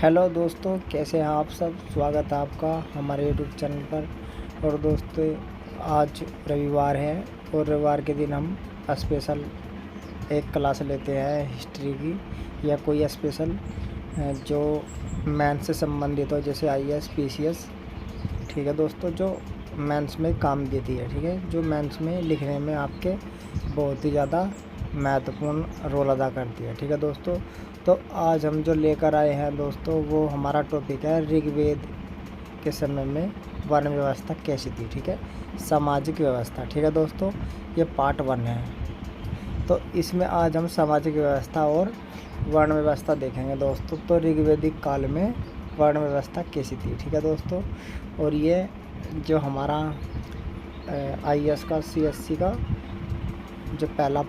Hello दोस्तों, कैसे हैं आप सब। स्वागत है आपका हमारे यूट्यूब चैनल पर। और दोस्तों, आज रविवार है और रविवार के दिन हम स्पेशल एक क्लास लेते हैं हिस्ट्री की, या कोई स्पेशल जो मैथ्स से संबंधित हो, जैसे आईएएस पीसीएस। ठीक है दोस्तों, जो मैथ्स में काम देती है। ठीक है, जो मैथ्स में लिखने में आपके बहुत ही ज़्यादा महत्वपूर्ण रोल अदा करती है। ठीक है दोस्तों, तो आज हम जो लेकर आए हैं दोस्तों, वो हमारा टॉपिक है ऋग्वेद के समय में वर्ण व्यवस्था कैसी थी। ठीक है, सामाजिक व्यवस्था। ठीक है दोस्तों, ये पार्ट 1 है। तो इसमें आज हम सामाजिक व्यवस्था और वर्ण व्यवस्था देखेंगे दोस्तों। तो ऋग्वेदिक काल में वर्ण व्यवस्था कैसी थी। ठीक है दोस्तों, और ये जो हमारा आईएएस का सीएससी का जो पहला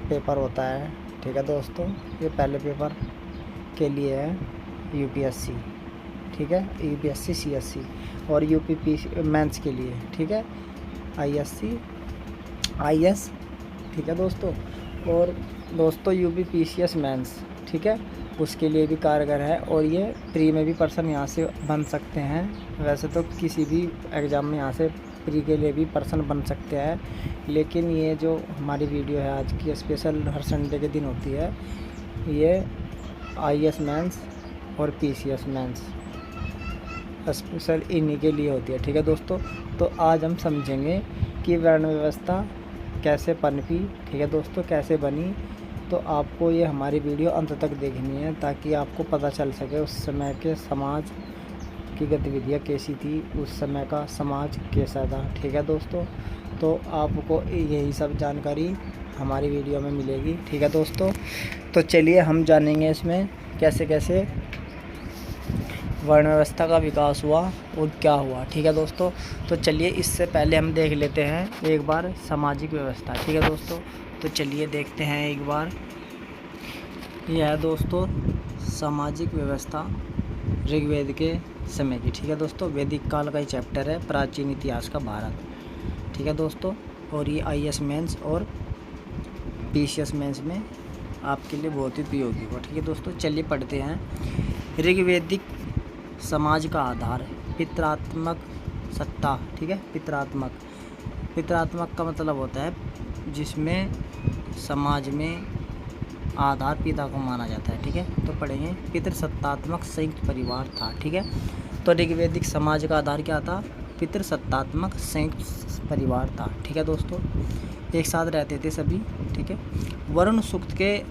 पेपर होता है, ठीक है दोस्तों, ये पहले पेपर के लिए है यूपीएससी। ठीक है, यूपीएससी सीएससी और यूपीपी मेंस के लिए। ठीक है, आईएससी आईएएस। ठीक है दोस्तों, और दोस्तों यूपीपीसीएस मेंस, ठीक है, उसके लिए भी कारगर है। और ये प्री में भी पर्सन यहाँ से बन सकते हैं। वैसे तो किसी भी एग्ज़ाम में यहाँ से प्री के लिए भी पर्सन बन सकते हैं, लेकिन ये जो हमारी वीडियो है आज की, स्पेशल हर संडे के दिन होती है, ये आईएएस मेंस और पीसीएस मेंस स्पेशल इन्हीं के लिए होती है। ठीक है दोस्तों, तो आज हम समझेंगे कि वर्ण व्यवस्था कैसे पनपी। ठीक है दोस्तों, कैसे बनी। तो आपको ये हमारी वीडियो अंत तक देखनी है, ताकि आपको पता चल सके उस समय के समाज की गतिविधियाँ कैसी थी, उस समय का समाज कैसा था। ठीक है दोस्तों, तो आपको यही सब जानकारी हमारी वीडियो में मिलेगी। ठीक है दोस्तों, तो चलिए हम जानेंगे इसमें कैसे कैसे वर्ण व्यवस्था का विकास हुआ और क्या हुआ। ठीक है दोस्तों, तो चलिए इससे पहले हम देख लेते हैं एक बार सामाजिक व्यवस्था। ठीक है दोस्तों, तो चलिए देखते हैं एक बार। यह है दोस्तों सामाजिक व्यवस्था ऋग्वेद के समय की। ठीक है दोस्तों, वैदिक काल का ही चैप्टर है, प्राचीन इतिहास का भारत। ठीक है दोस्तों, और ये आईएएस मेंस और पीसीएस मेंस में आपके लिए बहुत ही उपयोगी होगा। ठीक है दोस्तों, चलिए पढ़ते हैं। ऋग्वेदिक समाज का आधार पितरात्मक सत्ता। ठीक है, पितरात्मक का मतलब होता है जिसमें समाज में आधार पिता को माना जाता है। ठीक है, तो पढ़ेंगे पितृसत्तात्मक संयुक्त परिवार था। ठीक है, तो ऋग्वेदिक समाज का आधार क्या था? पितृसत्तात्मक संयुक्त परिवार था। ठीक है दोस्तों, एक साथ रहते थे सभी। ठीक है, वरुण सूक्त के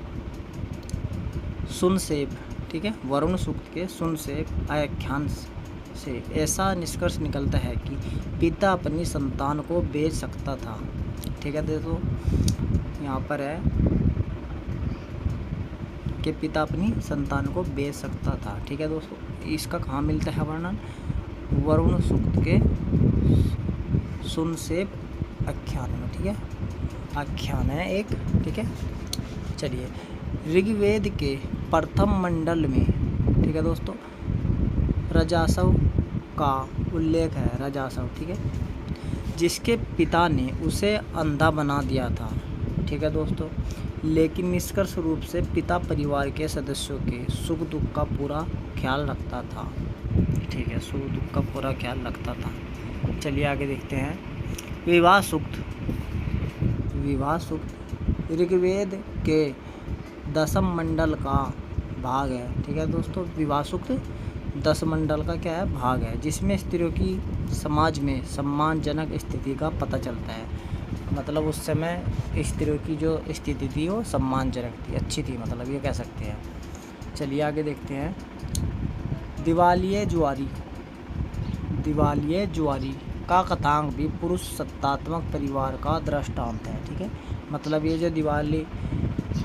सुनसेब, ठीक है, वरुण सूक्त के सुनसेब आख्यान से ऐसा निष्कर्ष निकलता है कि पिता अपनी संतान को बेच सकता था। ठीक है दोस्तों, यहाँ पर है कि पिता अपनी संतान को बेच सकता था। ठीक है दोस्तों, इसका कहाँ मिलता है वर्णन? वरुण सूक्त के सुनसेब आख्यान में। ठीक है, आख्यान है एक। ठीक है, चलिए ऋग्वेद के प्रथम मंडल में, ठीक है दोस्तों, रजासव का उल्लेख है। रजासव, ठीक है, जिसके पिता ने उसे अंधा बना दिया था। ठीक है दोस्तों, लेकिन निष्कर्ष रूप से पिता परिवार के सदस्यों के सुख दुख का पूरा ख्याल रखता था। ठीक है, सुख दुख का पूरा ख्याल रखता था। चलिए आगे देखते हैं। विवाह सूक्त ऋग्वेद के दशम मंडल का भाग है। ठीक है दोस्तों, विवाह सूक्त 10 मंडल का क्या है? भाग है, जिसमें स्त्रियों की समाज में सम्मानजनक स्थिति का पता चलता है। मतलब उस समय स्त्रियों की जो स्थिति थी वो सम्मानजनक थी, अच्छी थी, मतलब ये कह सकते हैं। चलिए आगे देखते हैं। दिवालिये जुआरी का कथांक भी पुरुष सत्तात्मक परिवार का दृष्टांत है। ठीक है, मतलब ये जो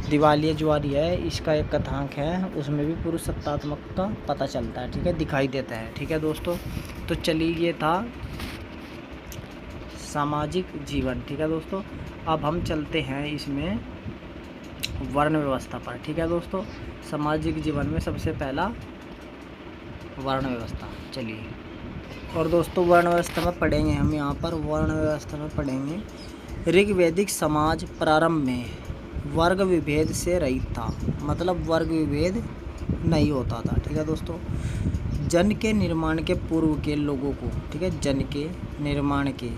दिवालिये जुआरी है, इसका एक कथांक है, उसमें भी पुरुष सत्तात्मक का पता चलता है। ठीक है, दिखाई देता है। ठीक है दोस्तों, तो चलिए ये था सामाजिक जीवन। ठीक है दोस्तों, अब हम चलते हैं इसमें वर्ण व्यवस्था पर। ठीक है दोस्तों, सामाजिक जीवन में सबसे पहला वर्ण व्यवस्था। चलिए, और दोस्तों वर्ण व्यवस्था में पढ़ेंगे हम, यहाँ पर वर्ण व्यवस्था में पढ़ेंगे ऋग्वेदिक समाज प्रारंभ में वर्ग विभेद से रहित था। मतलब वर्ग विभेद नहीं होता था। ठीक है दोस्तों, जन के निर्माण के पूर्व के लोगों को, ठीक है, जन के निर्माण के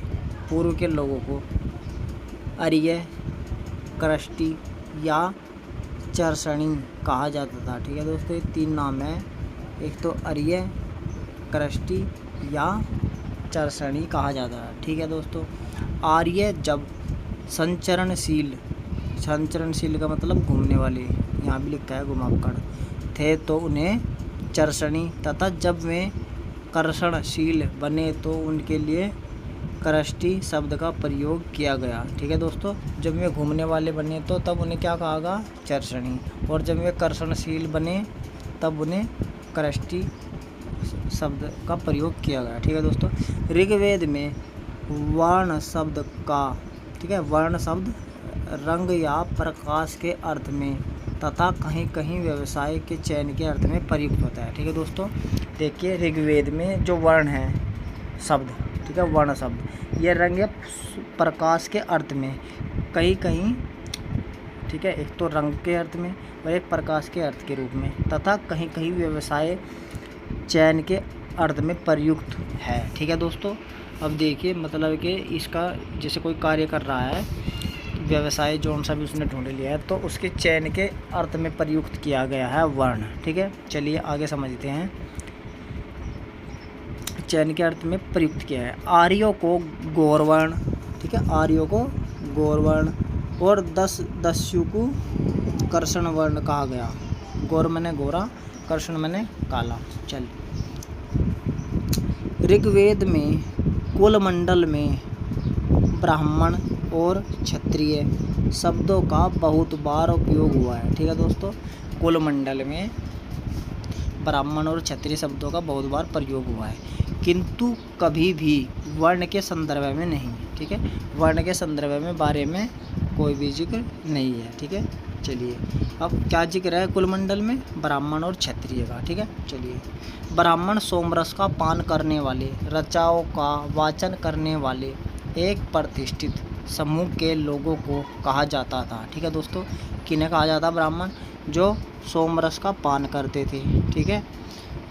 पूर्व के लोगों को आर्य, कृष्टि या चर्षणी कहा जाता था। ठीक है दोस्तों, ये 3 नाम है, एक तो आर्य, कृष्टि या चर्षणी कहा जाता है। ठीक है दोस्तों, आर्य जब संचरणशील, संचरणशील का मतलब घूमने वाले, यहाँ भी लिखा है घुमावकड़, थे तो उन्हें चर्षणी, तथा जब वे कर्षणशील बने तो उनके लिए कृष्टि शब्द का प्रयोग किया गया। ठीक है दोस्तों, जब वे घूमने वाले बने तो तब उन्हें क्या कहा गया, चर्षणी, और जब वे कर्षणशील बने तब उन्हें कृष्टि शब्द का प्रयोग किया गया। ठीक है दोस्तों, ऋग्वेद में वर्ण शब्द का, ठीक है, वर्ण शब्द रंग या प्रकाश के अर्थ में तथा कहीं कहीं व्यवसाय के चयन के अर्थ में प्रयुक्त होता है। ठीक है दोस्तों, देखिए ऋग्वेद में जो वर्ण है शब्द, ठीक है, वर्ण शब्द ये रंग या प्रकाश के अर्थ में कहीं कहीं, ठीक है, एक तो रंग के अर्थ में और एक प्रकाश के अर्थ के रूप में तथा कहीं कहीं व्यवसाय चयन के अर्थ में प्रयुक्त है। ठीक है दोस्तों, अब देखिए मतलब कि इसका जैसे कोई कार्य कर रहा है, व्यवसाय जौन सा भी उसने ढूंढ लिया है तो उसके चयन के अर्थ में प्रयुक्त किया गया है वर्ण। ठीक है, चलिए आगे समझते हैं। चयन के अर्थ में प्रयुक्त किया है, आर्यों को गौरवर्ण, ठीक है, आर्यों को गौरवर्ण और दस्यु को कर्षण वर्ण कहा गया। गौर मैंने गोरा, कर्षण मैंने काला। चल, ऋग्वेद में कुलमंडल में ब्राह्मण और क्षत्रिय शब्दों का बहुत बार उपयोग हुआ है। ठीक है दोस्तों, कुलमंडल में ब्राह्मण और क्षत्रिय शब्दों का बहुत बार प्रयोग हुआ है, किंतु कभी भी वर्ण के संदर्भ में नहीं। ठीक है, वर्ण के संदर्भ में बारे में कोई भी जिक्र नहीं है। ठीक है, चलिए अब क्या जिक्र है कुलमंडल में, ब्राह्मण और क्षत्रिय का। ठीक है, चलिए, ब्राह्मण सोमरस का पान करने वाले, ऋचाओं का वाचन करने वाले एक प्रतिष्ठित समूह के लोगों को कहा जाता था। ठीक है दोस्तों, किन्हें कहा जाता, ब्राह्मण जो सोमरस का पान करते थे। ठीक है,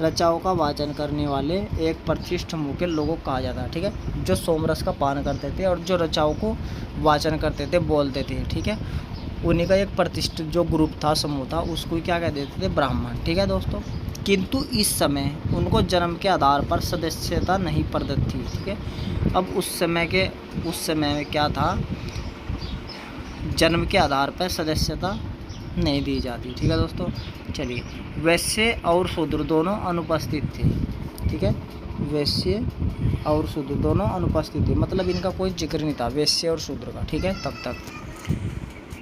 ऋचाओं का वाचन करने वाले एक प्रतिष्ठित समूह के लोगों को कहा जाता है। ठीक है, जो सोमरस का पान करते थे और जो ऋचाओं को वाचन करते थे, बोलते थे। ठीक है, उन्हीं का एक प्रतिष्ठित जो ग्रुप था, समूह था, उसको क्या कह देते थे, ब्राह्मण। ठीक है दोस्तों, किंतु इस समय उनको जन्म के आधार पर सदस्यता नहीं प्रदत्त थी। ठीक है, अब उस समय में क्या था, जन्म के आधार पर सदस्यता नहीं दी जाती। ठीक है दोस्तों, चलिए, वैश्य और शूद्र दोनों अनुपस्थित थे। ठीक है, वैश्य और शूद्र दोनों अनुपस्थित थे, मतलब इनका कोई जिक्र नहीं था वैश्य और शूद्र का। ठीक है, तब तक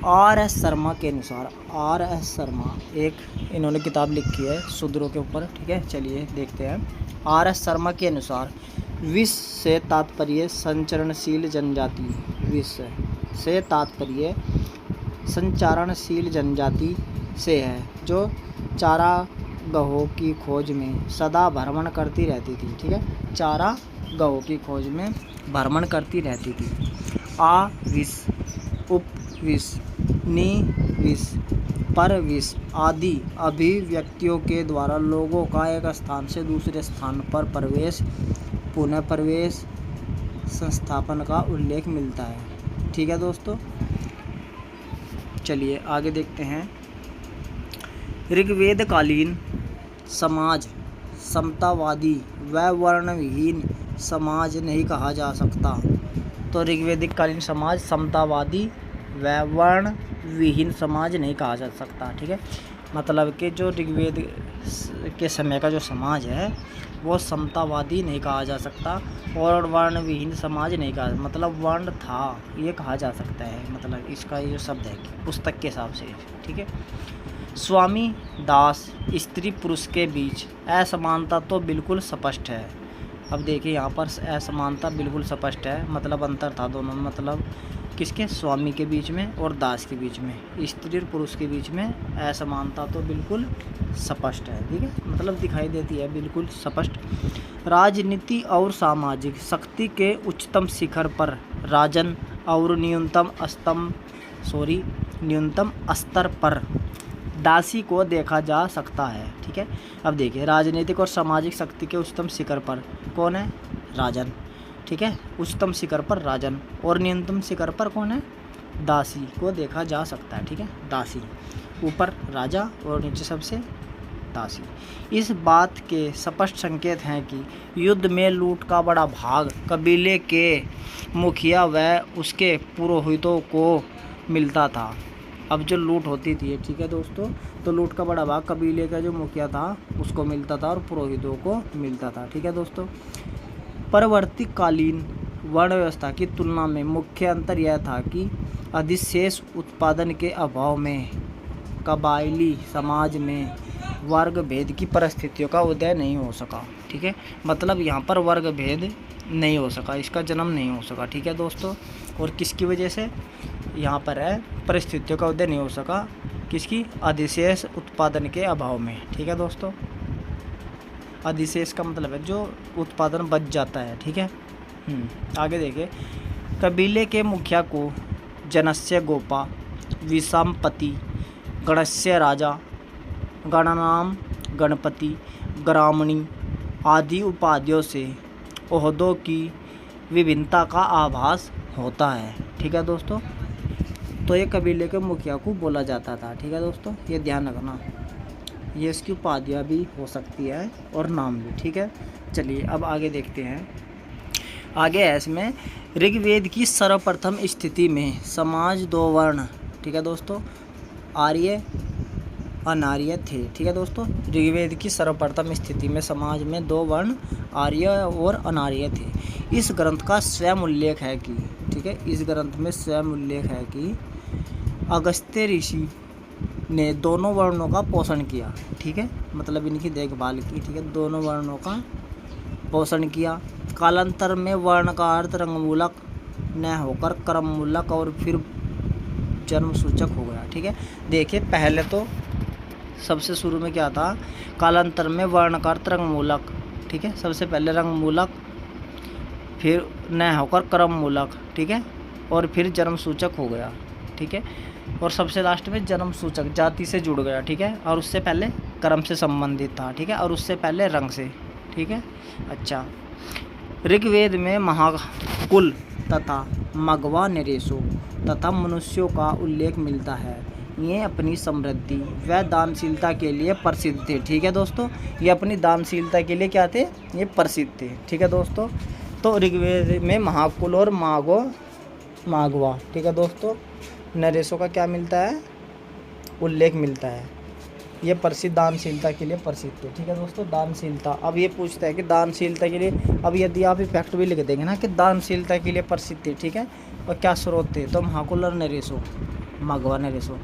R.S. शर्मा के अनुसार, R.S. शर्मा एक इन्होंने किताब लिखी है शूद्रों के ऊपर। ठीक है, चलिए देखते हैं। R.S. शर्मा के अनुसार विश्व से तात्पर्य संचरणशील जनजाति, विश्व से तात्पर्य संचारणशील जनजाति से है, जो चारागाहों की खोज में सदा भ्रमण करती रहती थी। ठीक है, चारागाहों की खोज में भ्रमण करती रहती थी। विष, उपविष, निविष, परविष आदि अभिव्यक्तियों के द्वारा लोगों का एक स्थान से दूसरे स्थान पर प्रवेश, पुनः प्रवेश, संस्थापन का उल्लेख मिलता है। ठीक है दोस्तों, चलिए आगे देखते हैं। ऋग्वेद कालीन समाज समतावादी व वर्णविहीन समाज नहीं कहा जा सकता। तो ऋग्वेदिक कालीन समाज समतावादी व वर्ण विहीन समाज नहीं कहा जा सकता। ठीक है, मतलब कि जो ऋग्वेद के समय का जो समाज है वो समतावादी नहीं कहा जा सकता और वर्ण विहीन समाज नहीं कहा, मतलब वर्ण था ये कहा जा सकता है, मतलब इसका ये शब्द है पुस्तक के हिसाब से। ठीक है, स्वामी दास स्त्री पुरुष के बीच असमानता तो बिल्कुल स्पष्ट है। अब देखिए यहाँ पर असमानता बिल्कुल स्पष्ट है, मतलब अंतर था दोनों, मतलब किसके, स्वामी के बीच में और दास के बीच में, स्त्री और पुरुष के बीच में असमानता तो बिल्कुल स्पष्ट है। ठीक है, मतलब दिखाई देती है बिल्कुल स्पष्ट। राजनीति और सामाजिक शक्ति के उच्चतम शिखर पर राजन और न्यूनतम स्तर पर दासी को देखा जा सकता है। ठीक है, अब देखिए राजनीतिक और सामाजिक शक्ति के उच्चतम शिखर पर कौन है? राजन। ठीक है, उच्चतम शिखर पर राजन, और न्यूनतम शिखर पर कौन है? दासी को देखा जा सकता है। ठीक है, दासी, ऊपर राजा और नीचे सबसे दासी। इस बात के स्पष्ट संकेत हैं कि युद्ध में लूट का बड़ा भाग कबीले के मुखिया व उसके पुरोहितों को मिलता था। अब जो लूट होती थी, ठीक है दोस्तों, तो लूट का बड़ा भाग कबीले का जो मुखिया था उसको मिलता था और पुरोहितों को मिलता था। ठीक है दोस्तों, परवर्ती कालीन वर्ण व्यवस्था की तुलना में मुख्य अंतर यह था कि अधिशेष उत्पादन के अभाव में कबायली समाज में वर्ग भेद की परिस्थितियों का उदय नहीं हो सका। ठीक है, मतलब यहाँ पर वर्ग भेद नहीं हो सका, इसका जन्म नहीं हो सका। ठीक है दोस्तों, और किसकी वजह से यहाँ पर है? परिस्थितियों का उदय नहीं हो सका, किसकी? अधिशेष उत्पादन के अभाव में। ठीक है दोस्तों, अधिशेष का मतलब है जो उत्पादन बच जाता है। ठीक है, आगे देखिए, कबीले के मुखिया को जनस्य गोपा, विषमपति, गणस्य राजा, गणनाम गणपति, ग्रामणी आदि उपाधियों से ओहदों की विभिन्नता का आभास होता है। ठीक है दोस्तों, तो ये कबीले के मुखिया को बोला जाता था। ठीक है दोस्तों, ये ध्यान रखना, ये इसकी उपाधियाँ भी हो सकती है और नाम भी। ठीक है, चलिए अब आगे देखते हैं। आगे है इसमें ऋग्वेद की सर्वप्रथम स्थिति में समाज दो वर्ण, ठीक है दोस्तों, आर्य अनार्य थे। ठीक है दोस्तों, ऋग्वेद की सर्वप्रथम स्थिति में समाज में दो वर्ण आर्य और अनार्य थे। इस ग्रंथ का स्वयं उल्लेख है कि, ठीक है, इस ग्रंथ में स्वयं उल्लेख है कि अगस्त्य ऋषि ने दोनों वर्णों का पोषण किया। ठीक है, मतलब इनकी देखभाल की। ठीक है, दोनों वर्णों का पोषण किया। कालांतर में वर्ण का अर्थ रंगमूलक न होकर क्रममूलक और फिर जन्म सूचक हो गया। ठीक है, देखिए पहले तो सबसे शुरू में क्या था? कालांतर में वर्ण का अर्थ रंगमूलक। ठीक है, सबसे पहले रंगमूलक, फिर न होकर क्रममूलक। ठीक है, और फिर जन्म सूचक हो गया। ठीक है, और सबसे लास्ट में जन्म सूचक जाति से जुड़ गया। ठीक है, और उससे पहले क्रम से संबंधित था। ठीक है, और उससे पहले रंग से। ठीक है, अच्छा, ऋग्वेद में महाकुल तथा मघवा नरेशों तथा मनुष्यों का उल्लेख मिलता है। ये अपनी समृद्धि व दानशीलता के लिए प्रसिद्ध थे। ठीक है दोस्तों, ये अपनी दानशीलता के लिए क्या थे? ये प्रसिद्ध थे। ठीक है दोस्तों, तो ऋग्वेद में महाकुल और माघवा, ठीक है दोस्तों, नरेशों का क्या मिलता है? उल्लेख मिलता है। ये प्रसिद्ध दानशीलता के लिए प्रसिद्ध थे। ठीक है दोस्तों, दानशीलता। अब ये पूछता है कि दानशीलता के लिए, अब यदि आप इफेक्ट भी लिख देंगे ना कि दानशीलता के लिए प्रसिद्ध थे। ठीक है, और क्या स्रोत थे? तो महाकुल और नरेशों, मघवा नरेशों।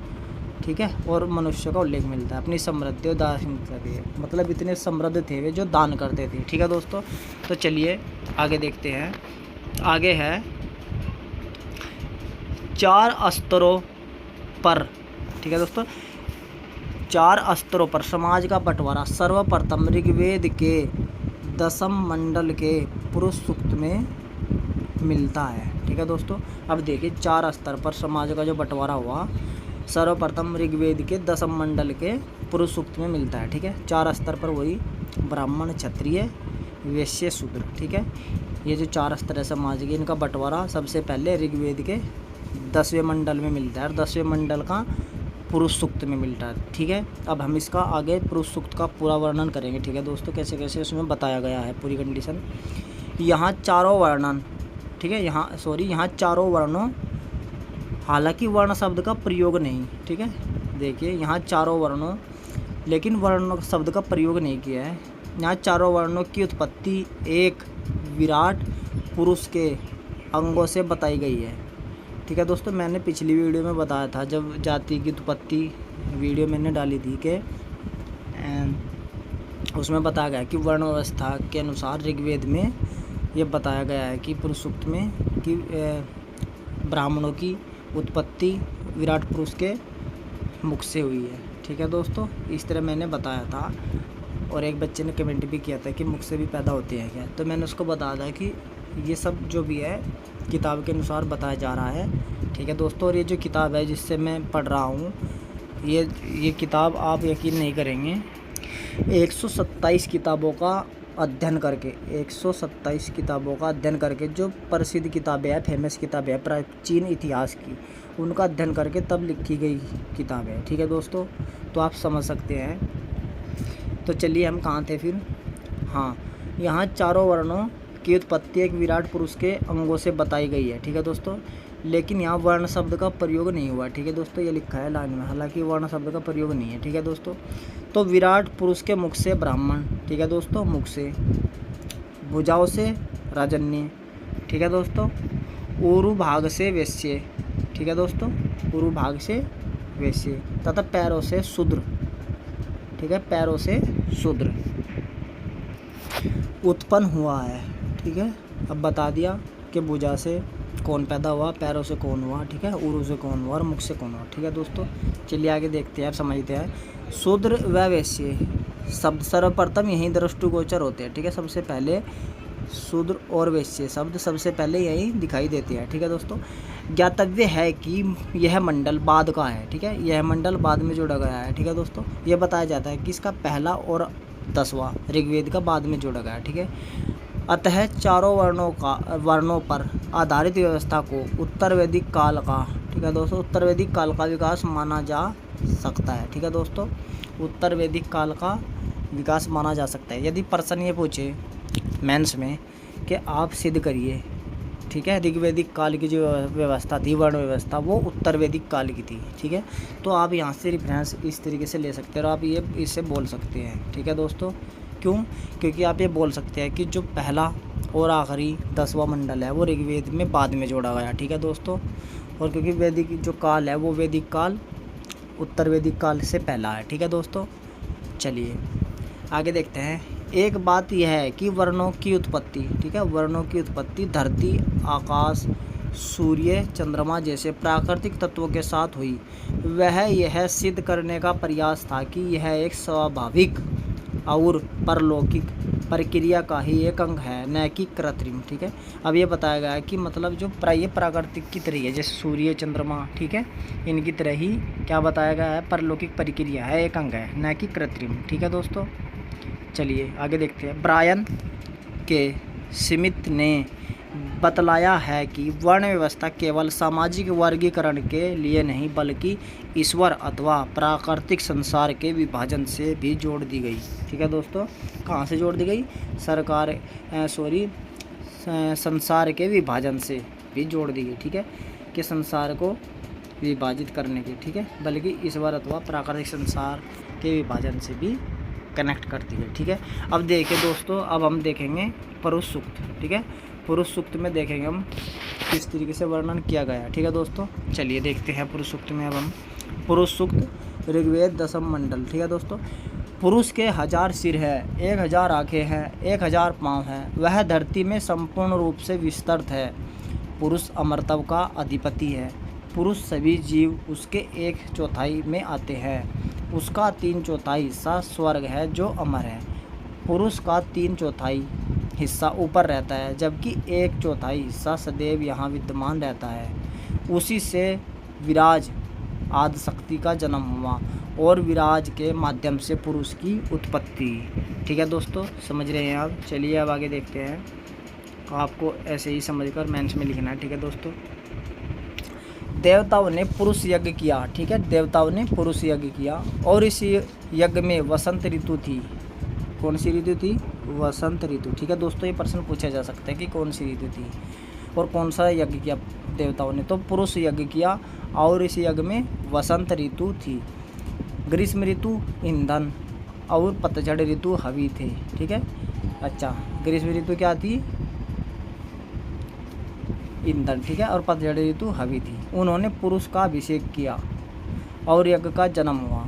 ठीक है, और मनुष्य का उल्लेख मिलता है अपनी समृद्धि और दानशीलता के लिए, मतलब इतने समृद्ध थे वे जो दान करते थे। ठीक है दोस्तों, तो चलिए आगे देखते हैं। आगे है 4 स्तरों पर। ठीक है दोस्तों, 4 स्तरों पर समाज का बंटवारा सर्वप्रथम ऋग्वेद के 10वें मंडल के पुरुष सूक्त में मिलता है। ठीक है दोस्तों, अब देखिए 4 स्तर पर समाज का जो बंटवारा हुआ सर्वप्रथम ऋग्वेद के 10वें मंडल के पुरुष सूक्त में मिलता है। ठीक है, 4 स्तर पर वही ब्राह्मण, क्षत्रिय, वैश्य, शूद्र। ठीक है, ये जो 4 स्तर है समाज के, इनका बंटवारा सबसे पहले ऋग्वेद के 10वें मंडल में मिलता है और 10वें मंडल का पुरुष सूक्त में मिलता है। ठीक है, अब हम इसका आगे पुरुष सूक्त का पूरा वर्णन करेंगे। ठीक है दोस्तों, कैसे कैसे उसमें बताया गया है पूरी कंडीशन। यहाँ चारों वर्णन, ठीक है, यहाँ चारों वर्णों, हालांकि वर्ण शब्द का प्रयोग नहीं। ठीक है, देखिए यहाँ चारों वर्णों, लेकिन वर्ण शब्द का प्रयोग नहीं किया है। यहाँ चारों वर्णों की उत्पत्ति एक विराट पुरुष के अंगों से बताई गई है। ठीक है दोस्तों, मैंने पिछली वीडियो में बताया था, जब जाति की उत्पत्ति वीडियो मैंने डाली थी कि उसमें बताया गया कि वर्ण व्यवस्था के अनुसार ऋग्वेद में ये बताया गया है कि पुरुष सूक्त में कि ब्राह्मणों की उत्पत्ति विराट पुरुष के मुख से हुई है। ठीक है दोस्तों, इस तरह मैंने बताया था, और एक बच्चे ने कमेंट भी किया था कि मुख से भी पैदा होते हैं क्या, तो मैंने उसको बताया था कि ये सब जो भी है किताब के अनुसार बताया जा रहा है। ठीक है दोस्तों, और ये जो किताब है जिससे मैं पढ़ रहा हूँ ये किताब आप यकीन नहीं करेंगे, 127 किताबों का अध्ययन करके, 127 किताबों का अध्ययन करके, जो प्रसिद्ध किताबें हैं, फेमस किताबें हैं प्राचीन इतिहास की, उनका अध्ययन करके तब लिखी गई किताब है। ठीक है दोस्तों, तो आप समझ सकते हैं। तो चलिए हम कहाँ थे फिर। हाँ, यहाँ चारों वर्णों की उत्पत्ति एक विराट पुरुष के अंगों से बताई गई है। ठीक है दोस्तों, लेकिन यहाँ वर्ण शब्द का प्रयोग नहीं हुआ। ठीक है दोस्तों, ये लिखा है लाइन में, हालांकि वर्ण शब्द का प्रयोग नहीं है। ठीक है दोस्तों, तो विराट पुरुष के मुख से ब्राह्मण, ठीक है दोस्तों, मुख से, भुजाओं से राजन्य, ठीक है दोस्तों, ऊरु भाग से वैश्य, ठीक है दोस्तों, ऊरु भाग से वैश्य, तथा पैरों से शूद्र, ठीक है, पैरों से शूद्र उत्पन्न हुआ है। ठीक है, अब बता दिया कि भुजा से कौन पैदा हुआ, पैरों से कौन हुआ, ठीक है, उरु से कौन हुआ और मुख से कौन हुआ। ठीक है दोस्तों, चलिए आगे देखते हैं, आप समझते हैं। शूद्र व वैश्य शब्द सर्वप्रथम यही दृष्टिगोचर होते हैं। ठीक है, सबसे पहले शूद्र और वैश्य शब्द सबसे पहले यही दिखाई देते हैं। ठीक है दोस्तों, ज्ञातव्य है कि यह मंडल बाद का है। ठीक है, यह मंडल बाद में जोड़ा गया है। ठीक है दोस्तों, यह बताया जाता है कि इसका पहला और 10वां ऋग्वेद का बाद में जोड़ा गया है। ठीक है, अतः चारों वर्णों पर आधारित व्यवस्था को उत्तर वैदिक काल का, ठीक है दोस्तों, उत्तर वैदिक काल का विकास माना जा सकता है। ठीक है दोस्तों, उत्तर वैदिक काल का विकास माना जा सकता है। यदि प्रश्न ये पूछे मेंस में कि आप सिद्ध करिए, ठीक है, ऋग्वैदिक काल की जो व्यवस्था थी, वर्ण व्यवस्था, वो उत्तर वैदिक काल की थी। ठीक है, तो आप यहाँ से रेफरेंस इस तरीके से ले सकते हैं और आप ये इससे बोल सकते हैं। ठीक है दोस्तों, क्यों? क्योंकि आप ये बोल सकते हैं कि जो पहला और आखिरी 10वां मंडल है वो ऋग्वेद में बाद में जोड़ा गया। ठीक है दोस्तों, और क्योंकि वैदिक जो काल है वो वैदिक काल उत्तर वैदिक काल से पहला है। ठीक है दोस्तों, चलिए आगे देखते हैं। एक बात यह है कि वर्णों की उत्पत्ति, ठीक है, वर्णों की उत्पत्ति धरती, आकाश, सूर्य, चंद्रमा जैसे प्राकृतिक तत्वों के साथ हुई। वह यह सिद्ध करने का प्रयास था कि यह एक स्वाभाविक और परलौकिक प्रक्रिया का ही एक अंग है, न कि कृत्रिम। ठीक है, अब ये बताया गया है कि मतलब जो ये प्राकृतिक की तरह है, जैसे सूर्य, चंद्रमा, ठीक है, इनकी तरह ही क्या बताया गया है, परलौकिक प्रक्रिया है, एक अंग है, न कि कृत्रिम। ठीक है दोस्तों, चलिए आगे देखते हैं। ब्रायन के स्मिथ ने बतलाया है कि वर्ण व्यवस्था केवल सामाजिक वर्गीकरण के लिए नहीं बल्कि ईश्वर अथवा प्राकृतिक संसार के विभाजन से भी जोड़ दी गई। ठीक है दोस्तों, कहाँ से जोड़ दी गई? संसार के विभाजन से भी जोड़ दी गई। ठीक है, कि संसार को विभाजित करने के, ठीक है, बल्कि ईश्वर अथवा प्राकृतिक संसार के विभाजन से भी कनेक्ट करती है। ठीक है, अब देखिए दोस्तों, अब हम देखेंगे पुरुष सूक्त। ठीक है, पुरुष सूक्त में देखेंगे हम किस तरीके से वर्णन किया गया है। ठीक है दोस्तों, चलिए देखते हैं पुरुष सूक्त में। अब हम पुरुष सूक्त ऋग्वेद 10वां मंडल। ठीक है दोस्तों, पुरुष के 1000 सिर है, 1000 आँखें हैं, 1000 पाँव हैं, वह धरती में संपूर्ण रूप से विस्तृत है। पुरुष अमरत्व का अधिपति है। पुरुष सभी जीव उसके 1/4 में आते हैं। उसका 3/4 हिस्सा स्वर्ग है जो अमर है। पुरुष का 3/4 हिस्सा ऊपर रहता है, जबकि 1/4 हिस्सा सदैव यहाँ विद्यमान रहता है। उसी से विराज आदि शक्ति का जन्म हुआ और विराज के माध्यम से पुरुष की उत्पत्ति। ठीक है दोस्तों, समझ रहे हैं आप? चलिए अब आगे देखते हैं। आपको ऐसे ही समझकर मेंस में लिखना है। ठीक है दोस्तों, देवताओं ने पुरुष यज्ञ किया। ठीक है, देवताओं ने पुरुष यज्ञ किया और इस यज्ञ में वसंत ऋतु थी। कौन सी ऋतु थी? वसंत ऋतु। ठीक है दोस्तों, ये प्रश्न पूछा जा सकता है कि कौन सी ऋतु थी और कौन सा यज्ञ किया देवताओं ने? तो पुरुष यज्ञ किया और इस यज्ञ में वसंत ऋतु थी। ग्रीष्म ऋतु ईंधन और पतझड़ ऋतु हवि थे। ठीक है, अच्छा, ग्रीष्म ऋतु क्या थी? ईंधन। ठीक है, और पतझड़ ऋतु हवि थी। उन्होंने पुरुष का अभिषेक किया और यज्ञ का जन्म हुआ।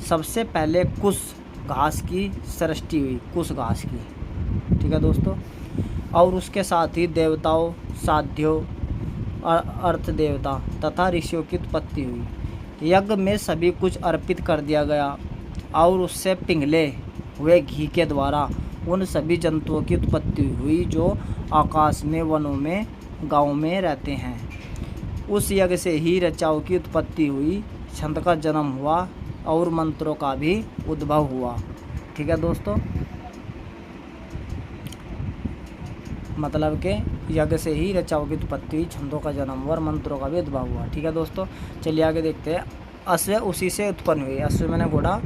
सबसे पहले कुश घास की सृष्टि हुई, कुश घास की। ठीक है दोस्तों, और उसके साथ ही देवताओं, साध्यों, अर्थ देवता तथा ऋषियों की उत्पत्ति हुई। यज्ञ में सभी कुछ अर्पित कर दिया गया और उससे पिघले हुए घी के द्वारा उन सभी जंतुओं की उत्पत्ति हुई जो आकाश में, वनों में, गाँव में रहते हैं। उस यज्ञ से ही ऋचाओं की उत्पत्ति हुई छंद का जन्म हुआ और मंत्रों का भी उद्भव हुआ। ठीक है दोस्तों, मतलब के यज्ञ से ही ऋचाओं की उत्पत्ति हुई, छंदों का जन्म हुआ और मंत्रों का भी उद्भव हुआ। ठीक है दोस्तों, चलिए आगे देखते हैं। अश्व उसी से उत्पन्न हुए, अश्व मैंने घोड़ा,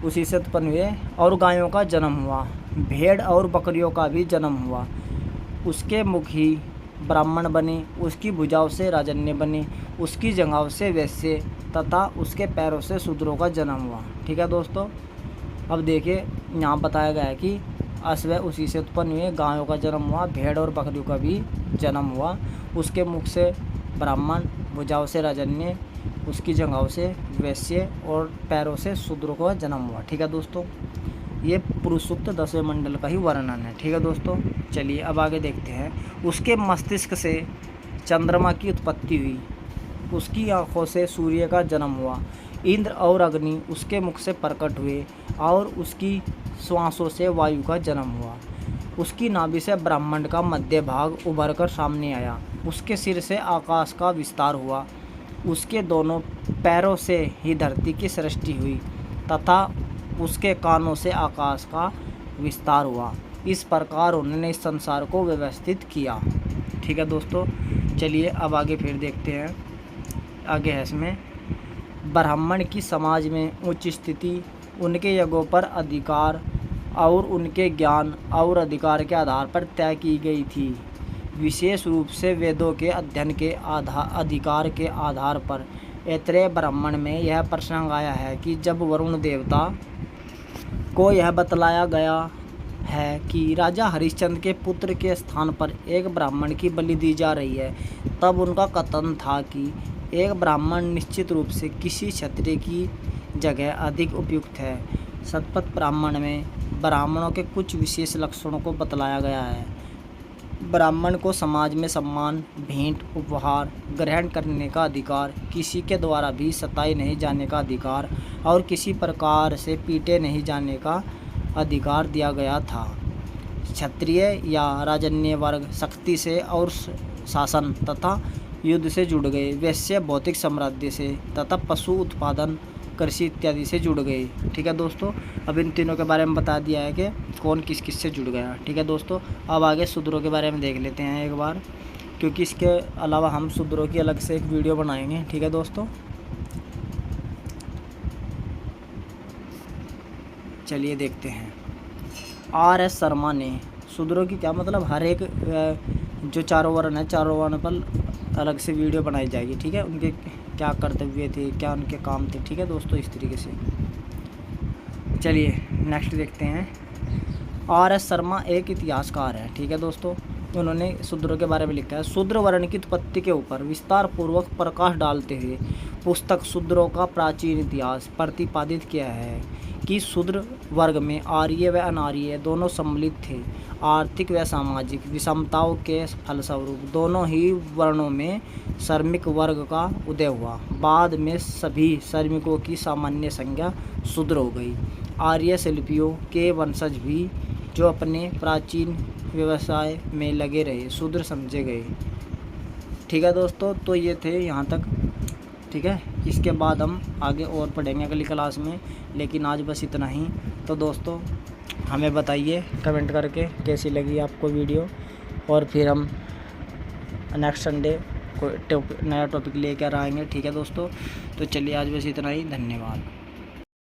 उसी से उत्पन्न हुए और गायों का जन्म हुआ, भेड़ और बकरियों का भी जन्म हुआ। उसके मुख ही ब्राह्मण बने, उसकी भुजाओं से राजन्य बने, उसकी जंघाओं से वैश्य तथा उसके पैरों से शूद्रों का जन्म हुआ। ठीक है दोस्तों, अब देखिए यहाँ बताया गया है कि अश्व उसी से उत्पन्न हुए, गायों का जन्म हुआ, भेड़ और बकरियों का भी जन्म हुआ। उसके मुख से ब्राह्मण, भुजाओं से राजन्य, उसकी जंघाओं से वैश्य और पैरों से शूद्रों का जन्म हुआ। ठीक है दोस्तों, ये पुरुष सूक्त 10वें मंडल का ही वर्णन है। ठीक है दोस्तों, चलिए अब आगे देखते हैं। उसके मस्तिष्क से चंद्रमा की उत्पत्ति हुई, उसकी आँखों से सूर्य का जन्म हुआ, इंद्र और अग्नि उसके मुख से प्रकट हुए और उसकी श्वासों से वायु का जन्म हुआ। उसकी नाभि से ब्रह्मांड का मध्य भाग उभर कर सामने आया, उसके सिर से आकाश का विस्तार हुआ, उसके दोनों पैरों से ही धरती की सृष्टि हुई तथा उसके कानों से आकाश का विस्तार हुआ। इस प्रकार उन्होंने इस संसार को व्यवस्थित किया। ठीक है दोस्तों, चलिए अब आगे फिर देखते हैं। आगे है इसमें ब्राह्मण की समाज में उच्च स्थिति उनके यज्ञों पर अधिकार और उनके ज्ञान और अधिकार के आधार पर तय की गई थी। विशेष रूप से वेदों के अध्ययन के अधिकार के आधार पर ऐतरेय ब्राह्मण में यह प्रसंग आया है कि जब वरुण देवता को यह बतलाया गया है कि राजा हरिश्चंद्र के पुत्र के स्थान पर एक ब्राह्मण की बलि दी जा रही है, तब उनका कथन था कि एक ब्राह्मण निश्चित रूप से किसी क्षत्रिय की जगह अधिक उपयुक्त है। शतपथ ब्राह्मण में ब्राह्मणों के कुछ विशेष लक्षणों को बतलाया गया है। ब्राह्मण को समाज में सम्मान, भेंट, उपहार ग्रहण करने का अधिकार, किसी के द्वारा भी सताए नहीं जाने का अधिकार और किसी प्रकार से पीटे नहीं जाने का अधिकार दिया गया था। क्षत्रिय या राजन्य वर्ग शक्ति से और शासन तथा युद्ध से जुड़ गए, वैश्य भौतिक साम्राज्य से तथा पशु उत्पादन, कृषि इत्यादि से जुड़ गए। ठीक है दोस्तों, अब इन तीनों के बारे में बता दिया है कि कौन किस किस से जुड़ गया। ठीक है दोस्तों, अब आगे शूद्रों के बारे में देख लेते हैं एक बार, क्योंकि इसके अलावा हम शूद्रों की अलग से एक वीडियो बनाएंगे। ठीक है दोस्तों, चलिए देखते हैं। R.S. शर्मा ने शूद्रों की क्या मतलब, हर एक जो चारों वर्ण है, चारों वर्ण पर अलग से वीडियो बनाई जाएगी। ठीक है, उनके क्या कर्तव्य थे, क्या उनके काम थे। ठीक है दोस्तों, इस तरीके से। चलिए नेक्स्ट देखते हैं। R.S. शर्मा एक इतिहासकार है। ठीक है दोस्तों, उन्होंने शूद्रों के बारे में लिखा है। शूद्र वर्ण की उत्पत्ति के ऊपर विस्तार पूर्वक प्रकाश डालते हुए पुस्तक शूद्रों का प्राचीन इतिहास प्रतिपादित किया है कि शूद्र वर्ग में आर्य व अनार्य दोनों सम्मिलित थे। आर्थिक व सामाजिक विषमताओं के फलस्वरूप दोनों ही वर्णों में श्रमिक वर्ग का उदय हुआ। बाद में सभी श्रमिकों की सामान्य संज्ञा शूद्र हो गई। आर्य शिल्पियों के वंशज भी जो अपने प्राचीन व्यवसाय में लगे रहे शूद्र समझे गए। ठीक है दोस्तों, तो ये थे यहाँ तक। ठीक है, इसके बाद हम आगे और पढ़ेंगे अगली क्लास में, लेकिन आज बस इतना ही। तो दोस्तों हमें बताइए कमेंट करके कैसी लगी आपको वीडियो, और फिर हम नेक्स्ट संडे कोई नया टॉपिक लेकर आएंगे। ठीक है दोस्तों, तो चलिए आज बस इतना ही। धन्यवाद।